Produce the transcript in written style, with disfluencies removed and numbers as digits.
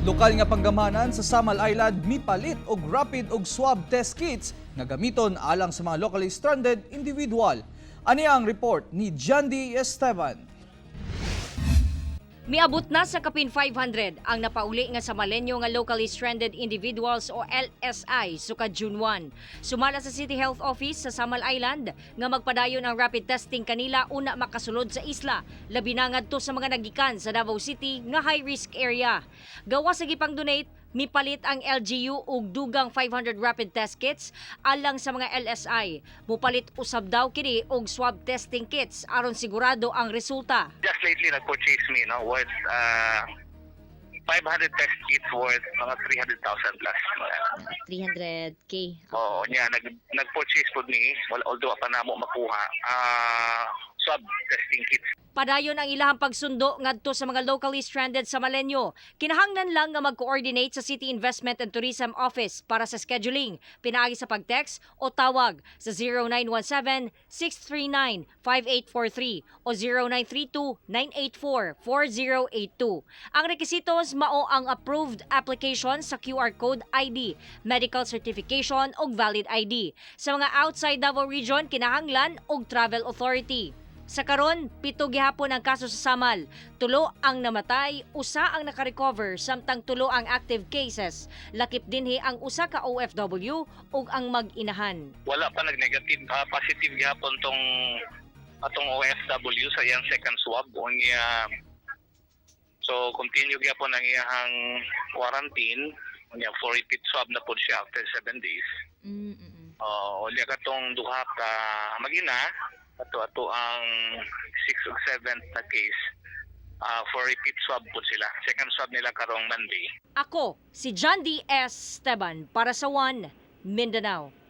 Lokal nga panggamhanan sa Samal Island mipalit og rapid og swab test kits nga gamiton alang sa mga locally stranded individual. Ani ang report ni Jandy Esteban. Miabot na sa kapin 500 ang napauli nga Samalenyo nga locally stranded individuals o LSI sukad June 1. Sumala sa City Health Office sa Samal Island nga magpadayon ang rapid testing kanila una makasulod sa isla, labi na ngadto sa mga nagikan sa Davao City nga high risk area. Gawa sa gipang donate, mipalit ang LGU og dugang 500 rapid test kits alang sa mga LSI. Mupalit usab daw kini og swab testing kits aron sigurado ang resulta. Just lately, nag-purchase me, worth 500 test kits worth mga 300,000 plus. 300K. Oo, nag-purchase po ni, although pa na mo makuha, swab testing kits. Padayon ang ilahang pagsundo ngadto sa mga locally stranded sa Malenyo. Kinahanglan lang nga mag-coordinate sa City Investment and Tourism Office para sa scheduling, pinaagi sa pag-text o tawag sa 0917-639-5843 o 0932-984-4082. Ang requisitos mao ang approved application sa QR code ID, medical certification o valid ID. Sa mga outside Davao region, kinahanglan og travel authority. Sa karon, 7 gihapon ang kaso sa Samal. 3 ang namatay, 1 ang nakarecover, samtang 3 ang active cases. Lakip dinhi ang usa ka OFW ug ang mag-inahan. Wala pa nag-negative, positive gihapon atong OFW sa iyang second swab. So continue gihapon ang iyang quarantine. For repeat swab na po siya after 7 days. Ulit katong duha ka mag-ina, ato ang 6 o 7 na case for repeat swab po sila. Second swab nila karong Monday. Ako, si Jandy Esteban para sa One Mindanao.